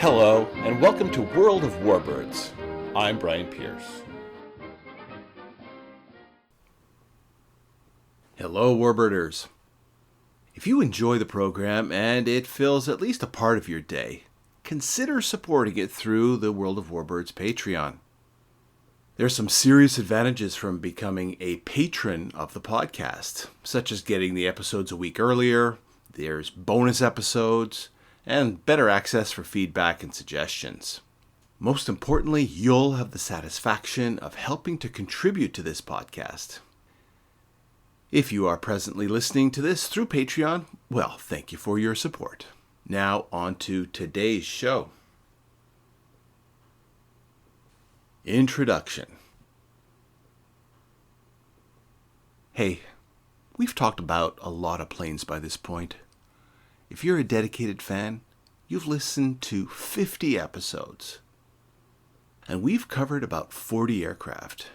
Hello, and welcome to World of Warbirds. I'm Brian Pierce. Hello, Warbirders. If you enjoy the program and it fills at least a part of your day, consider supporting it through the World of Warbirds Patreon. There's some serious advantages from becoming a patron of the podcast, such as getting the episodes a week earlier, there's bonus episodes, and better access for feedback and suggestions. Most importantly, you'll have the satisfaction of helping to contribute to this podcast. If you are presently listening to this through Patreon, well, thank you for your support. Now on to today's show. Introduction. Hey, we've talked about a lot of planes by this point. If you're a dedicated fan, you've listened to 50 episodes. And we've covered about 40 aircraft.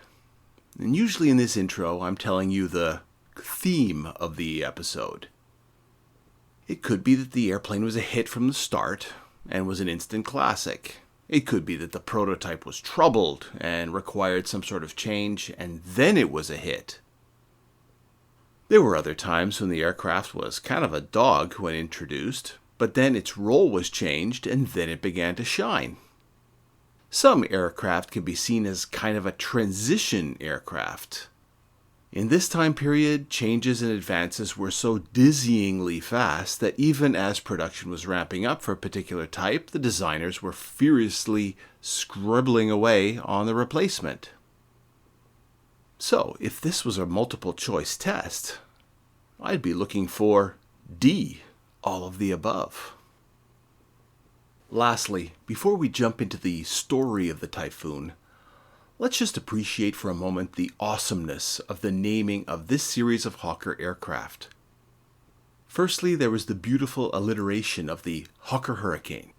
And usually in this intro, I'm telling you the theme of the episode. It could be that the airplane was a hit from the start and was an instant classic. It could be that the prototype was troubled and required some sort of change, and then it was a hit. There were other times when the aircraft was kind of a dog when introduced, but then its role was changed and then it began to shine. Some aircraft can be seen as kind of a transition aircraft. In this time period, changes and advances were so dizzyingly fast that even as production was ramping up for a particular type, the designers were furiously scribbling away on the replacement. So, if this was a multiple choice test, I'd be looking for D, all of the above. Lastly, before we jump into the story of the Typhoon, let's just appreciate for a moment the awesomeness of the naming of this series of Hawker aircraft. Firstly, there was the beautiful alliteration of the Hawker Hurricane,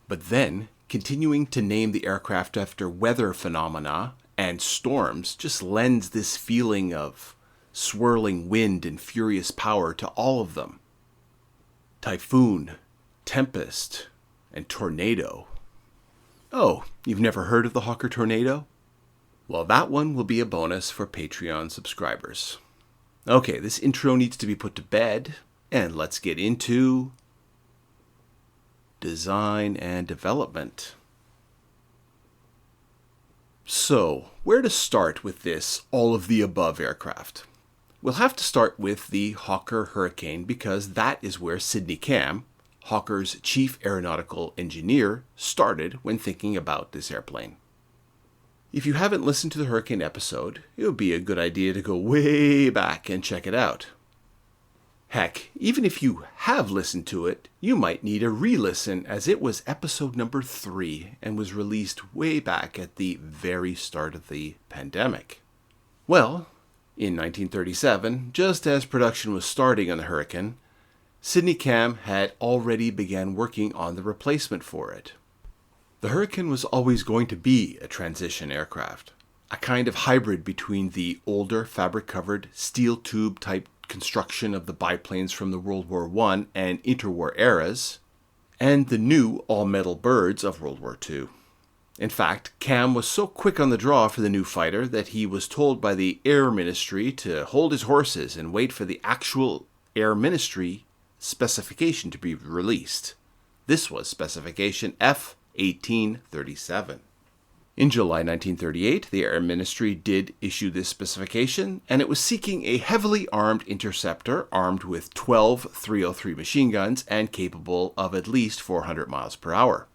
but then continuing to name the aircraft after weather phenomena and storms just lends this feeling of swirling wind and furious power to all of them. Typhoon, Tempest, and Tornado. Oh, you've never heard of the Hawker Tornado? Well, that one will be a bonus for Patreon subscribers. Okay, this intro needs to be put to bed, and let's get into design and development. So, where to start with this all-of-the-above aircraft? We'll have to start with the Hawker Hurricane because that is where Sidney Cam, Hawker's chief aeronautical engineer, started when thinking about this airplane. If you haven't listened to the Hurricane episode, it would be a good idea to go way back and check it out. Heck, even if you have listened to it, you might need a re-listen as it was episode number 3 and was released way back at the very start of the pandemic. Well, in 1937, just as production was starting on the Hurricane, Sidney Cam had already began working on the replacement for it. The Hurricane was always going to be a transition aircraft, a kind of hybrid between the older fabric-covered steel tube type construction of the biplanes from the World War I and interwar eras, and the new all-metal birds of World War II. In fact, Cam was so quick on the draw for the new fighter that he was told by the Air Ministry to hold his horses and wait for the actual Air Ministry specification to be released. This was specification F-1837. In July 1938, the Air Ministry did issue this specification, and it was seeking a heavily armed interceptor armed with 12 303 machine guns and capable of at least 400 miles per hour.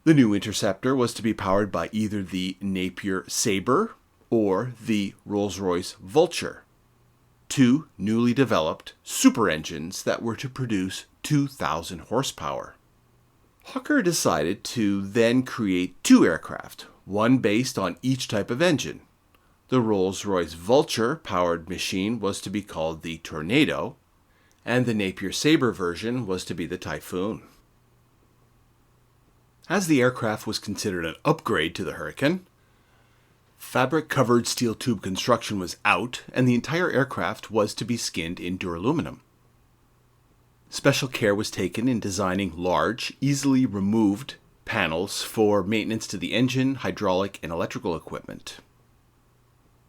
The new interceptor was to be powered by either the Napier Sabre or the Rolls-Royce Vulture, two newly developed super engines that were to produce 2,000 horsepower. Hawker decided to then create two aircraft, one based on each type of engine. The Rolls-Royce Vulture-powered machine was to be called the Tornado, and the Napier Sabre version was to be the Typhoon. As the aircraft was considered an upgrade to the Hurricane, fabric-covered steel tube construction was out, and the entire aircraft was to be skinned in duraluminum. Special care was taken in designing large, easily removed panels for maintenance to the engine, hydraulic, and electrical equipment.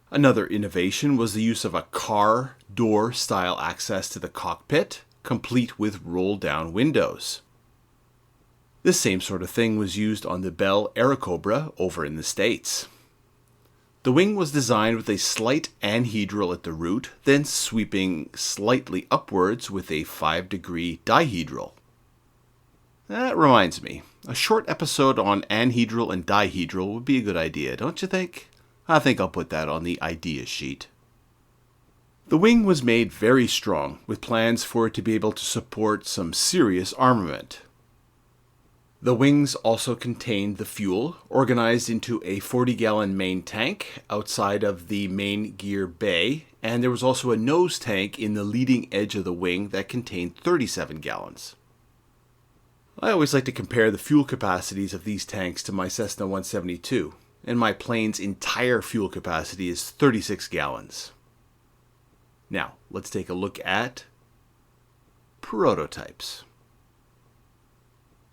Another innovation was the use of a car door style access to the cockpit, complete with roll-down windows. This same sort of thing was used on the Bell Airacobra over in the States. The wing was designed with a slight anhedral at the root, then sweeping slightly upwards with a 5-degree dihedral. That reminds me, a short episode on anhedral and dihedral would be a good idea, don't you think? I think I'll put that on the idea sheet. The wing was made very strong, with plans for it to be able to support some serious armament. The wings also contained the fuel, organized into a 40-gallon main tank outside of the main gear bay, and there was also a nose tank in the leading edge of the wing that contained 37 gallons. I always like to compare the fuel capacities of these tanks to my Cessna 172, and my plane's entire fuel capacity is 36 gallons. Now, let's take a look at prototypes.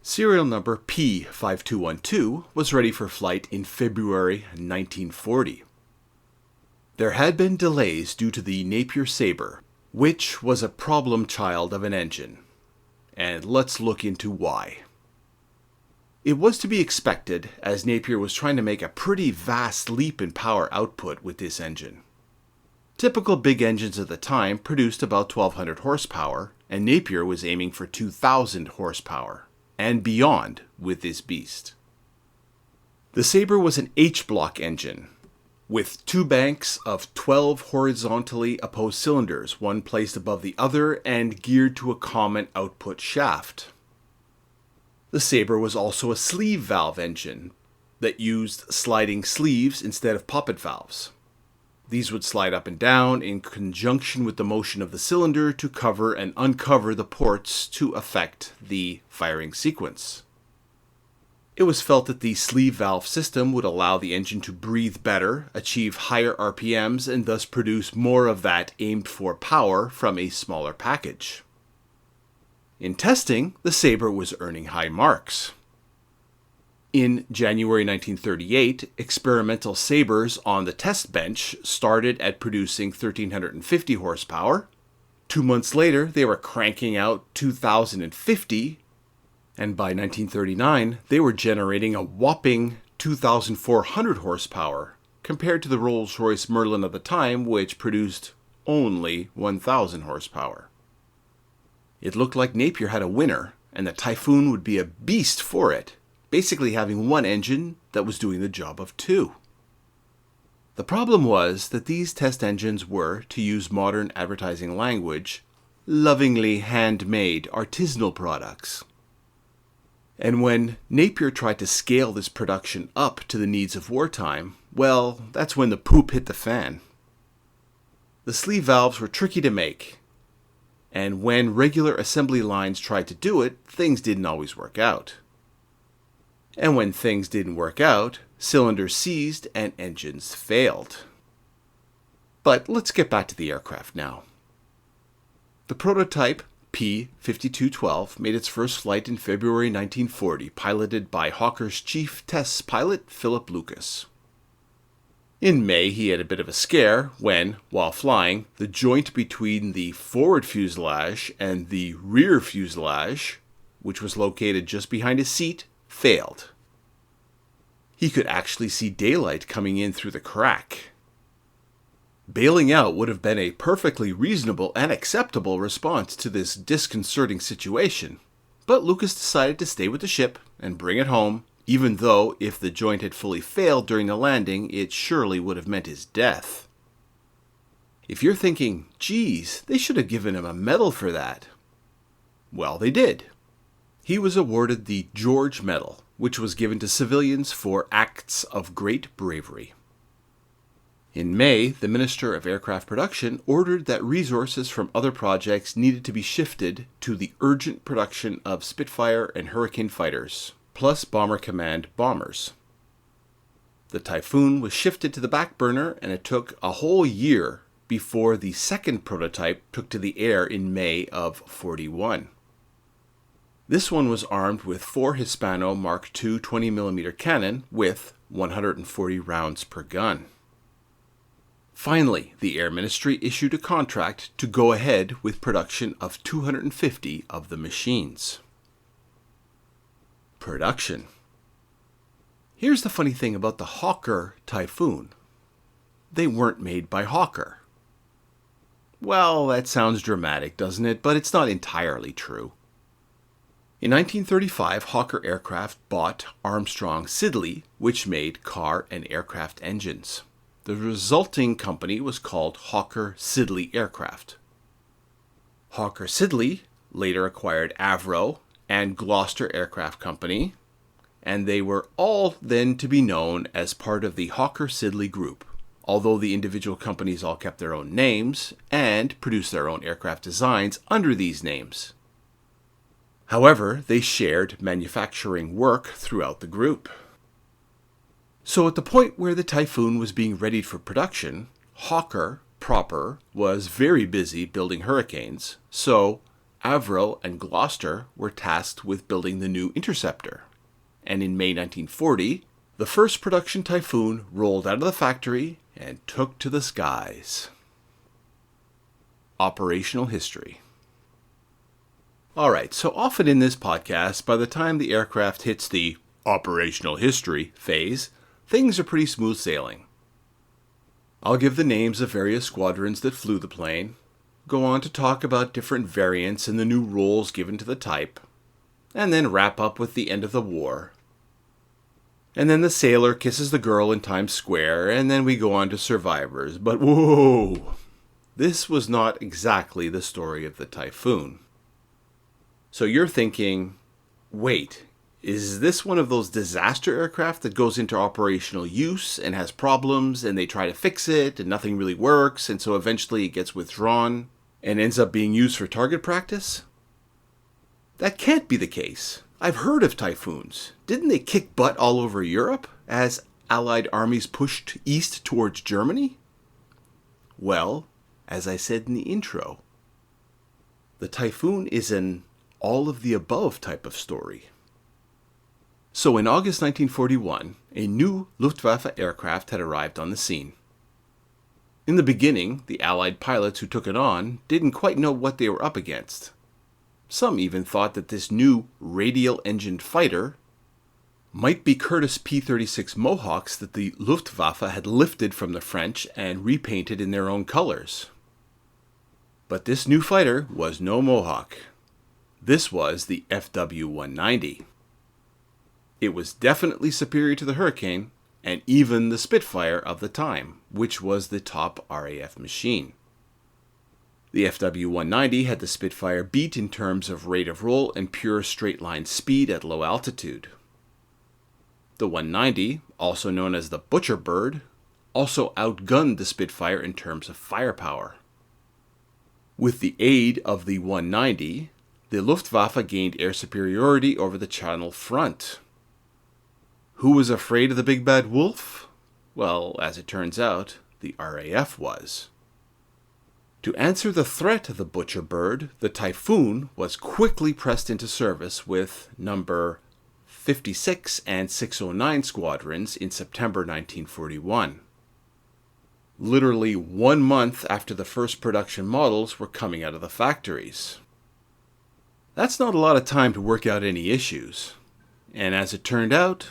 Serial number P5212 was ready for flight in February 1940. There had been delays due to the Napier Sabre, which was a problem child of an engine. And let's look into why. It was to be expected, as Napier was trying to make a pretty vast leap in power output with this engine. Typical big engines at the time produced about 1,200 horsepower, and Napier was aiming for 2,000 horsepower, and beyond with this beast. The Sabre was an H-block engine, with two banks of 12 horizontally opposed cylinders, one placed above the other and geared to a common output shaft. The Sabre was also a sleeve valve engine that used sliding sleeves instead of poppet valves. These would slide up and down in conjunction with the motion of the cylinder to cover and uncover the ports to affect the firing sequence. It was felt that the sleeve valve system would allow the engine to breathe better, achieve higher RPMs, and thus produce more of that aimed for power from a smaller package. In testing, the Sabre was earning high marks. In January 1938, experimental Sabres on the test bench started at producing 1,350 horsepower. 2 months later, they were cranking out 2,050, and by 1939, they were generating a whopping 2,400 horsepower, compared to the Rolls-Royce Merlin of the time, which produced only 1,000 horsepower. It looked like Napier had a winner, and the Typhoon would be a beast for it, basically having one engine that was doing the job of two. The problem was that these test engines were, to use modern advertising language, lovingly handmade artisanal products. And when Napier tried to scale this production up to the needs of wartime, well, that's when the poop hit the fan. The sleeve valves were tricky to make, and when regular assembly lines tried to do it, things didn't always work out. And when things didn't work out, cylinders seized and engines failed. But let's get back to the aircraft now. The prototype P5212 made its first flight in February 1940, piloted by Hawker's chief test pilot, Philip Lucas. In May, he had a bit of a scare when, while flying, the joint between the forward fuselage and the rear fuselage, which was located just behind his seat, failed. He could actually see daylight coming in through the crack. Bailing out would have been a perfectly reasonable and acceptable response to this disconcerting situation, but Lucas decided to stay with the ship and bring it home, even though if the joint had fully failed during the landing, it surely would have meant his death. If you're thinking, geez, they should have given him a medal for that. Well, they did. He was awarded the George Medal, which was given to civilians for acts of great bravery. In May, the Minister of Aircraft Production ordered that resources from other projects needed to be shifted to the urgent production of Spitfire and Hurricane fighters, plus Bomber Command bombers. The Typhoon was shifted to the back burner, and it took a whole year before the second prototype took to the air in May of 41. This one was armed with 4 Hispano Mark II 20mm cannon with 140 rounds per gun. Finally, the Air Ministry issued a contract to go ahead with production of 250 of the machines. Production. Here's the funny thing about the Hawker Typhoon. They weren't made by Hawker. Well, that sounds dramatic, doesn't it? But it's not entirely true. In 1935, Hawker Aircraft bought Armstrong Siddeley, which made car and aircraft engines. The resulting company was called Hawker Siddeley Aircraft. Hawker Siddeley later acquired Avro and Gloucester Aircraft Company, and they were all then to be known as part of the Hawker Siddeley Group, although the individual companies all kept their own names and produced their own aircraft designs under these names. However, they shared manufacturing work throughout the group. So at the point where the Typhoon was being readied for production, Hawker proper was very busy building Hurricanes, so Avro and Gloucester were tasked with building the new Interceptor. And in May 1940, the first production Typhoon rolled out of the factory and took to the skies. Operational history. Alright, so often in this podcast, by the time the aircraft hits the operational history phase, things are pretty smooth sailing. I'll give the names of various squadrons that flew the plane, go on to talk about different variants and the new roles given to the type, and then wrap up with the end of the war. And then the sailor kisses the girl in Times Square, and then we go on to survivors. But whoa! This was not exactly the story of the Typhoon. So you're thinking, wait, is this one of those disaster aircraft that goes into operational use and has problems and they try to fix it and nothing really works and so eventually it gets withdrawn and ends up being used for target practice? That can't be the case. I've heard of Typhoons. Didn't they kick butt all over Europe as Allied armies pushed east towards Germany? Well, as I said in the intro, the Typhoon is an all-of-the-above type of story. So in August 1941, a new Luftwaffe aircraft had arrived on the scene. In the beginning, the Allied pilots who took it on didn't quite know what they were up against. Some even thought that this new radial-engined fighter might be Curtiss P-36 Mohawks that the Luftwaffe had lifted from the French and repainted in their own colors. But this new fighter was no Mohawk. This was the FW-190. It was definitely superior to the Hurricane and even the Spitfire of the time, which was the top RAF machine. The FW-190 had the Spitfire beat in terms of rate of roll and pure straight-line speed at low altitude. The 190, also known as the Butcher Bird, also outgunned the Spitfire in terms of firepower. With the aid of the 190, the Luftwaffe gained air superiority over the Channel front. Who was afraid of the big bad wolf? Well, as it turns out, the RAF was. To answer the threat of the Butcher Bird, the Typhoon was quickly pressed into service with number 56 and 609 squadrons in September 1941. Literally 1 month after the first production models were coming out of the factories. That's not a lot of time to work out any issues. And as it turned out,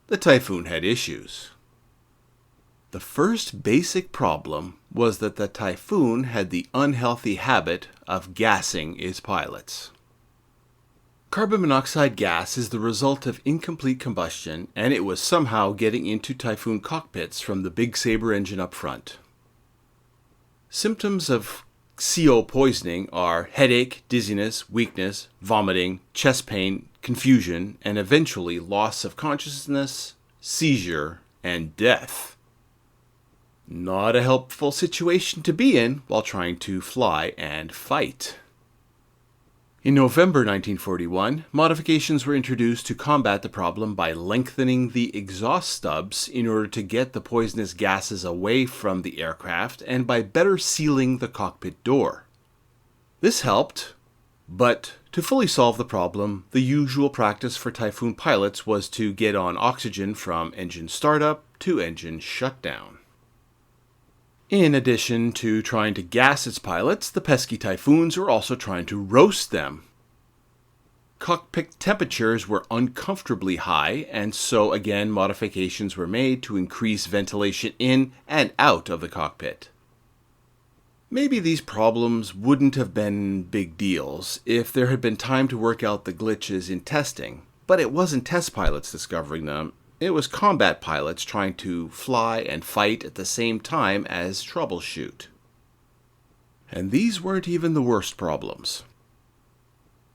the Typhoon had issues. The first basic problem was that the Typhoon had the unhealthy habit of gassing its pilots. Carbon monoxide gas is the result of incomplete combustion, and it was somehow getting into Typhoon cockpits from the Big Sabre engine up front. Symptoms of CO poisoning are headache, dizziness, weakness, vomiting, chest pain, confusion, and eventually loss of consciousness, seizure, and death. Not a helpful situation to be in while trying to fly and fight. In November 1941, modifications were introduced to combat the problem by lengthening the exhaust stubs in order to get the poisonous gases away from the aircraft and by better sealing the cockpit door. This helped, But to fully solve the problem, the usual practice for Typhoon pilots was to get on oxygen from engine startup to engine shutdown. In addition to trying to gas its pilots, the pesky Typhoons were also trying to roast them. Cockpit temperatures were uncomfortably high, and so again modifications were made to increase ventilation in and out of the cockpit. Maybe these problems wouldn't have been big deals if there had been time to work out the glitches in testing, but it wasn't test pilots discovering them, it was combat pilots trying to fly and fight at the same time as troubleshoot. And these weren't even the worst problems.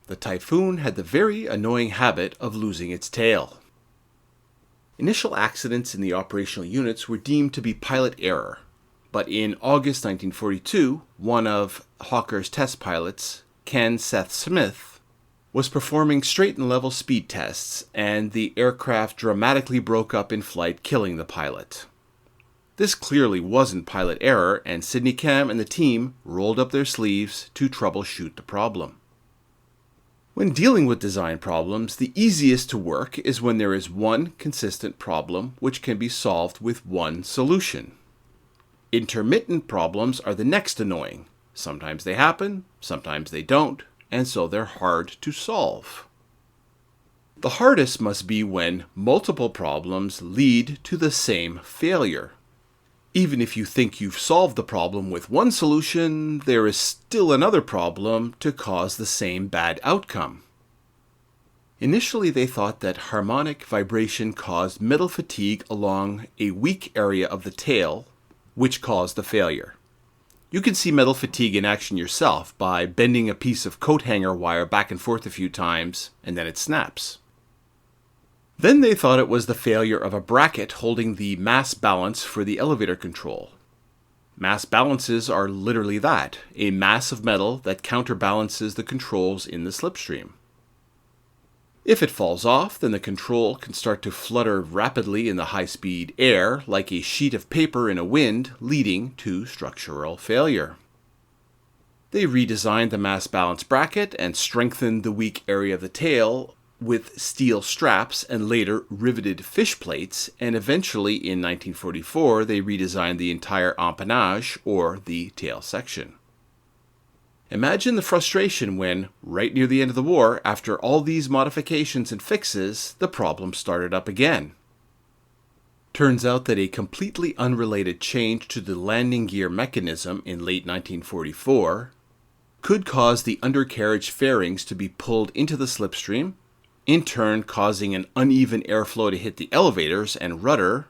The Typhoon had the very annoying habit of losing its tail. Initial accidents in the operational units were deemed to be pilot error, but in August 1942, one of Hawker's test pilots, Ken Seth Smith, was performing straight and level speed tests, and the aircraft dramatically broke up in flight, killing the pilot. This clearly wasn't pilot error, and Sidney Cam and the team rolled up their sleeves to troubleshoot the problem. When dealing with design problems, the easiest to work is when there is one consistent problem which can be solved with one solution. Intermittent problems are the next annoying. Sometimes they happen, sometimes they don't, and so they're hard to solve. The hardest must be when multiple problems lead to the same failure. Even if you think you've solved the problem with one solution, there is still another problem to cause the same bad outcome. Initially, they thought that harmonic vibration caused metal fatigue along a weak area of the tail, which caused the failure. You can see metal fatigue in action yourself by bending a piece of coat hanger wire back and forth a few times, and then it snaps. Then they thought it was the failure of a bracket holding the mass balance for the elevator control. Mass balances are literally that, a mass of metal that counterbalances the controls in the slipstream. If it falls off, then the control can start to flutter rapidly in the high-speed air like a sheet of paper in a wind, leading to structural failure. They redesigned the mass balance bracket and strengthened the weak area of the tail with steel straps and later riveted fish plates, and eventually in 1944 they redesigned the entire empennage, or the tail section. Imagine the frustration when, right near the end of the war, after all these modifications and fixes, the problem started up again. Turns out that a completely unrelated change to the landing gear mechanism in late 1944 could cause the undercarriage fairings to be pulled into the slipstream, in turn causing an uneven airflow to hit the elevators and rudder,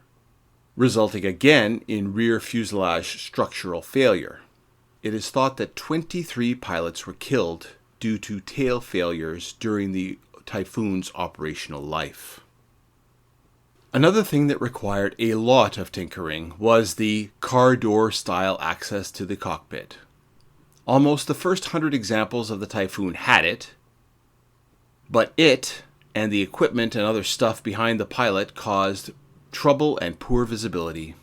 resulting again in rear fuselage structural failure. It is thought that 23 pilots were killed due to tail failures during the Typhoon's operational life. Another thing that required a lot of tinkering was the car door style access to the cockpit. Almost the first 100 examples of the Typhoon had it, but it and the equipment and other stuff behind the pilot caused trouble and poor visibility.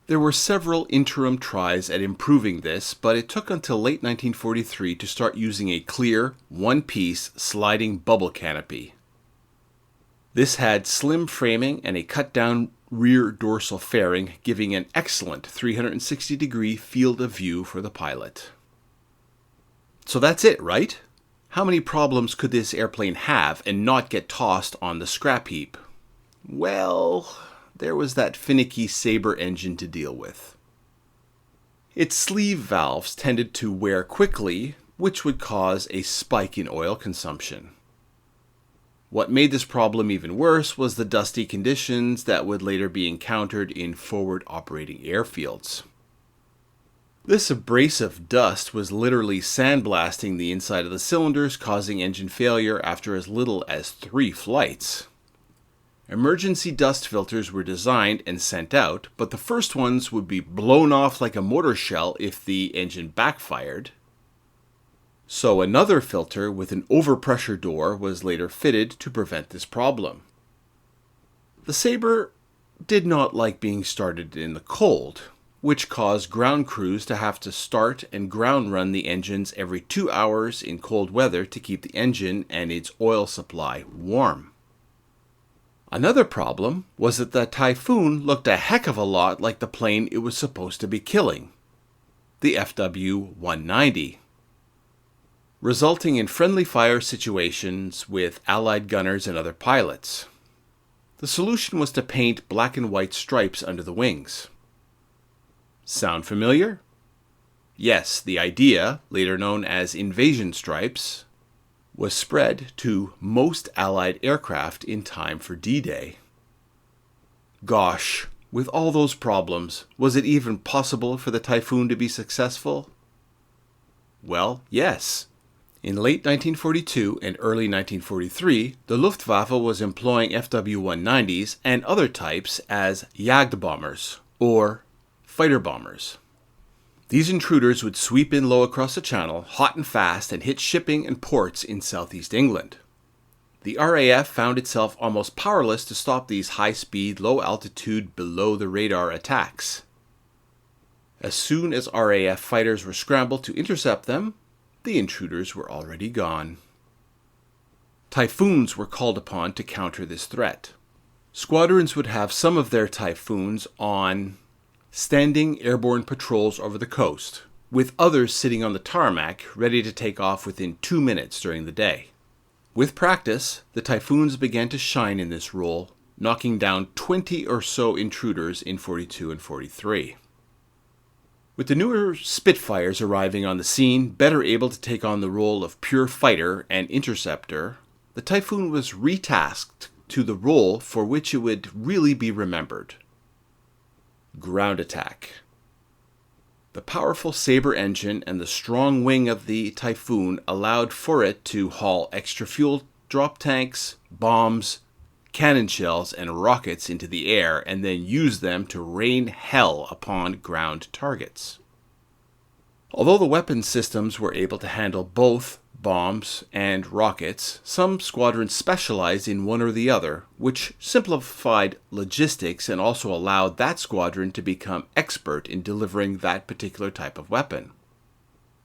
There were several interim tries at improving this, but it took until late 1943 to start using a clear, one-piece sliding bubble canopy. This had slim framing and a cut-down rear dorsal fairing, giving an excellent 360-degree field of view for the pilot. So that's it, right? How many problems could this airplane have and not get tossed on the scrap heap? Well, there was that finicky Sabre engine to deal with. Its sleeve valves tended to wear quickly, which would cause a spike in oil consumption. What made this problem even worse was the dusty conditions that would later be encountered in forward operating airfields. This abrasive dust was literally sandblasting the inside of the cylinders, causing engine failure after as little as 3 flights. Emergency dust filters were designed and sent out, but the first ones would be blown off like a mortar shell if the engine backfired. So another filter with an overpressure door was later fitted to prevent this problem. The Sabre did not like being started in the cold. which caused ground crews to have to start and ground run the engines every 2 hours in cold weather to keep the engine and its oil supply warm. Another problem was that the Typhoon looked a heck of a lot like the plane it was supposed to be killing, the FW-190, resulting in friendly fire situations with Allied gunners and other pilots. The solution was to paint black and white stripes under the wings. Sound familiar? Yes, the idea, later known as invasion stripes, was spread to most Allied aircraft in time for D-Day. Gosh, with all those problems, was it even possible for the Typhoon to be successful? Well, yes. In late 1942 and early 1943, the Luftwaffe was employing FW-190s and other types as Jagdbombers, or fighter bombers. These intruders would sweep in low across the channel, hot and fast, and hit shipping and ports in southeast England. The RAF found itself almost powerless to stop these high-speed, low-altitude, below-the-radar attacks. As soon as RAF fighters were scrambled to intercept them, the intruders were already gone. Typhoons were called upon to counter this threat. Squadrons would have some of their Typhoons on standing airborne patrols over the coast, with others sitting on the tarmac ready to take off within 2 minutes during the day. With practice, the Typhoons began to shine in this role, knocking down 20 or so intruders in 42 and 43. With the newer Spitfires arriving on the scene, better able to take on the role of pure fighter and interceptor, the Typhoon was retasked to the role for which it would really be remembered: ground attack. The powerful Sabre engine and the strong wing of the Typhoon allowed for it to haul extra fuel drop tanks, bombs, cannon shells, and rockets into the air and then use them to rain hell upon ground targets. Although the weapon systems were able to handle both bombs and rockets, some squadrons specialized in one or the other, which simplified logistics and also allowed that squadron to become expert in delivering that particular type of weapon.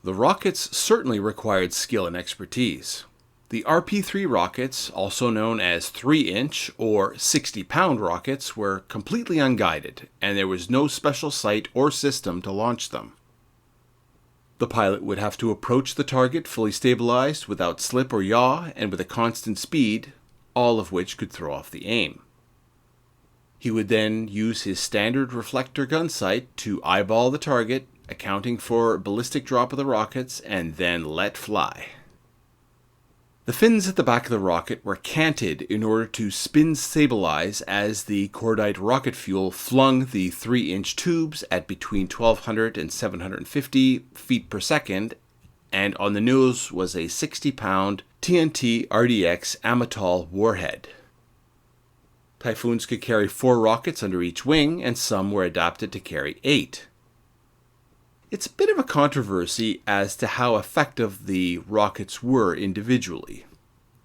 The rockets certainly required skill and expertise. The RP-3 rockets, also known as 3-inch or 60-pound rockets, were completely unguided, and there was no special sight or system to launch them. The pilot would have to approach the target fully stabilized, without slip or yaw, and with a constant speed, all of which could throw off the aim. He would then use his standard reflector gun sight to eyeball the target, accounting for ballistic drop of the rockets, and then let fly. The fins at the back of the rocket were canted in order to spin stabilize as the cordite rocket fuel flung the 3-inch tubes at between 1,200 and 750 feet per second, and on the nose was a 60-pound TNT RDX Amatol warhead. Typhoons could carry 4 rockets under each wing, and some were adapted to carry 8. It's a bit of a controversy as to how effective the rockets were individually.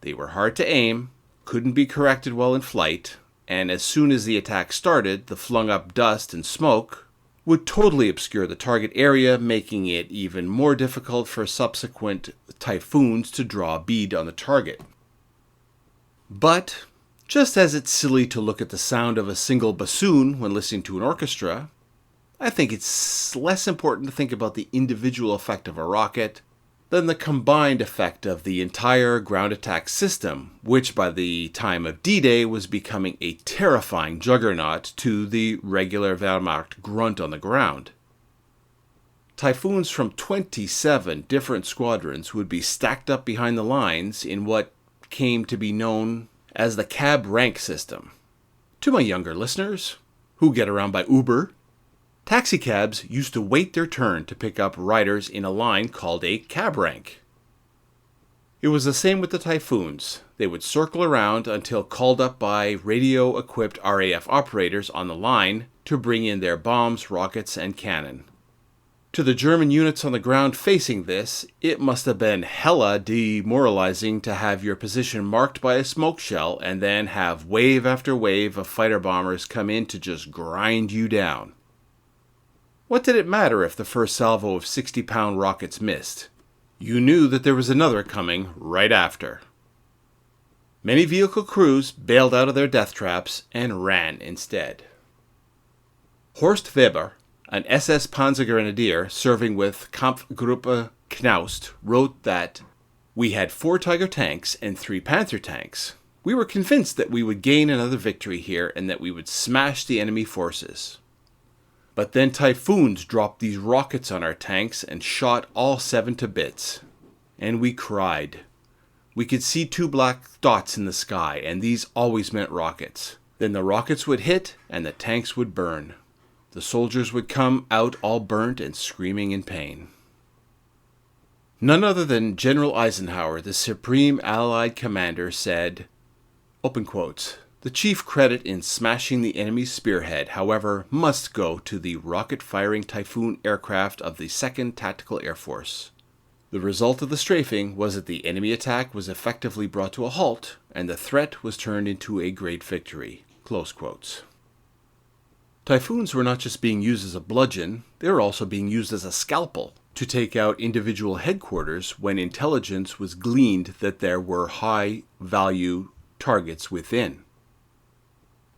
They were hard to aim, couldn't be corrected while in flight, and as soon as the attack started, the flung up dust and smoke would totally obscure the target area, making it even more difficult for subsequent Typhoons to draw a bead on the target. But, just as it's silly to look at the sound of a single bassoon when listening to an orchestra, I think it's less important to think about the individual effect of a rocket than the combined effect of the entire ground attack system, which by the time of D-Day was becoming a terrifying juggernaut to the regular Wehrmacht grunt on the ground. Typhoons from 27 different squadrons would be stacked up behind the lines in what came to be known as the cab rank system. To my younger listeners, who get around by Uber, taxicabs used to wait their turn to pick up riders in a line called a cab rank. It was the same with the Typhoons. They would circle around until called up by radio-equipped RAF operators on the line to bring in their bombs, rockets, and cannon. To the German units on the ground facing this, it must have been hella demoralizing to have your position marked by a smoke shell and then have wave after wave of fighter bombers come in to just grind you down. What did it matter if the first salvo of 60-pound rockets missed? You knew that there was another coming right after. Many vehicle crews bailed out of their death traps and ran instead. Horst Weber, an SS Panzergrenadier serving with Kampfgruppe Knaust, wrote that, "We had 4 Tiger tanks and 3 Panther tanks. We were convinced that we would gain another victory here and that we would smash the enemy forces. But then Typhoons dropped these rockets on our tanks and shot all 7 to bits. And we cried. We could see 2 black dots in the sky, and these always meant rockets. Then the rockets would hit and the tanks would burn. The soldiers would come out all burnt and screaming in pain." None other than General Eisenhower, the supreme Allied commander, said, open quotes, "The chief credit in smashing the enemy's spearhead, however, must go to the rocket-firing Typhoon aircraft of the 2nd Tactical Air Force. The result of the strafing was that the enemy attack was effectively brought to a halt, and the threat was turned into a great victory." Close quotes. Typhoons were not just being used as a bludgeon, they were also being used as a scalpel to take out individual headquarters when intelligence was gleaned that there were high-value targets within.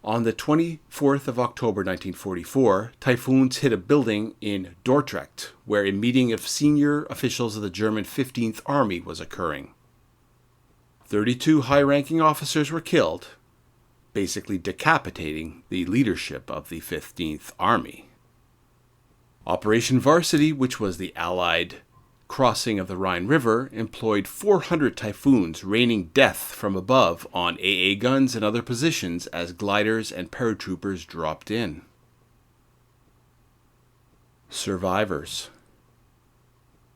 On the 24th of October 1944, Typhoons hit a building in Dordrecht, where a meeting of senior officials of the German 15th Army was occurring. 32 high-ranking officers were killed, basically decapitating the leadership of the 15th Army. Operation Varsity, which was the Allied crossing of the Rhine River, employed 400 Typhoons raining death from above on AA guns and other positions as gliders and paratroopers dropped in. Survivors.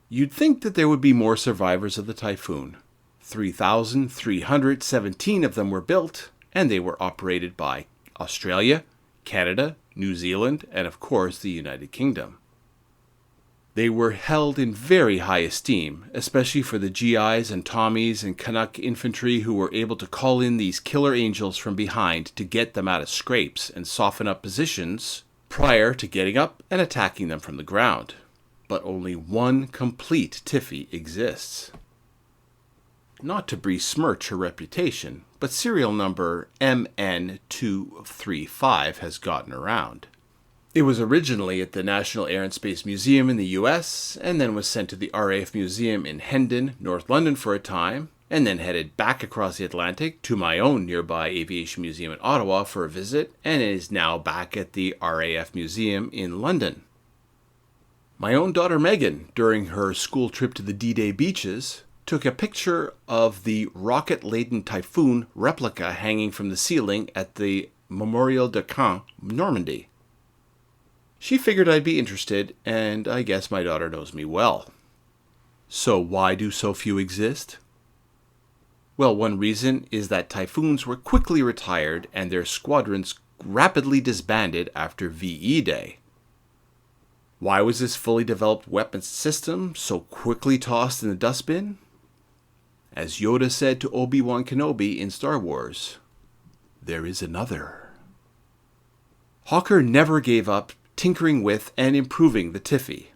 You'd think that there would be more survivors of the Typhoon. 3,317 of them were built, and they were operated by Australia, Canada, New Zealand, and of course the United Kingdom. They were held in very high esteem, especially for the GIs and Tommies and Canuck infantry who were able to call in these killer angels from behind to get them out of scrapes and soften up positions prior to getting up and attacking them from the ground. But only one complete Tiffy exists. Not to besmirch her reputation, but serial number MN235 has gotten around. It was originally at the National Air and Space Museum in the US, and then was sent to the RAF Museum in Hendon, North London for a time, and then headed back across the Atlantic to my own nearby Aviation Museum in Ottawa for a visit, and is now back at the RAF Museum in London. My own daughter Megan, during her school trip to the D-Day beaches, took a picture of the rocket-laden Typhoon replica hanging from the ceiling at the Memorial de Caen, Normandy. She figured I'd be interested, and I guess my daughter knows me well. So why do so few exist? Well, one reason is that Typhoons were quickly retired and their squadrons rapidly disbanded after VE Day. Why was this fully developed weapons system so quickly tossed in the dustbin? As Yoda said to Obi-Wan Kenobi in Star Wars, there is another. Hawker never gave up tinkering with and improving the Tiffy.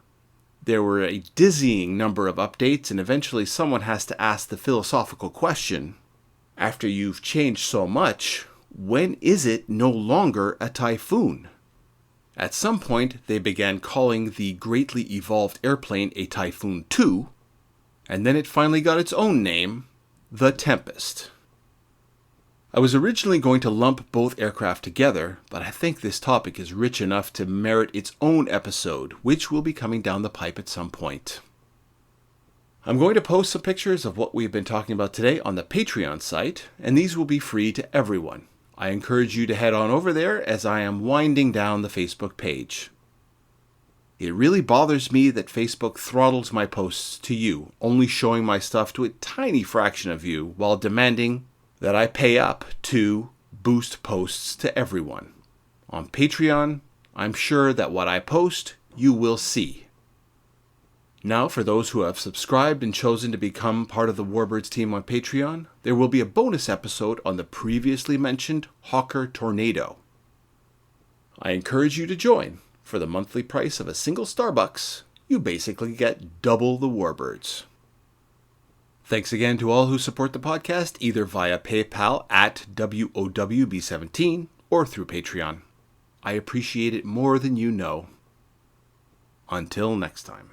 There were a dizzying number of updates, and eventually someone has to ask the philosophical question, after you've changed so much, when is it no longer a Typhoon? At some point, they began calling the greatly evolved airplane a Typhoon II, and then it finally got its own name, the Tempest. I was originally going to lump both aircraft together, but I think this topic is rich enough to merit its own episode, which will be coming down the pipe at some point. I'm going to post some pictures of what we've been talking about today on the Patreon site, and these will be free to everyone. I encourage you to head on over there as I am winding down the Facebook page. It really bothers me that Facebook throttles my posts to you, only showing my stuff to a tiny fraction of you while demanding that I pay up to boost posts to everyone. On Patreon, I'm sure that what I post, you will see. Now, for those who have subscribed and chosen to become part of the Warbirds team on Patreon, there will be a bonus episode on the previously mentioned Hawker Tornado. I encourage you to join. For the monthly price of a single Starbucks, you basically get double the Warbirds. Thanks again to all who support the podcast, either via PayPal at WOWB17 or through Patreon. I appreciate it more than you know. Until next time.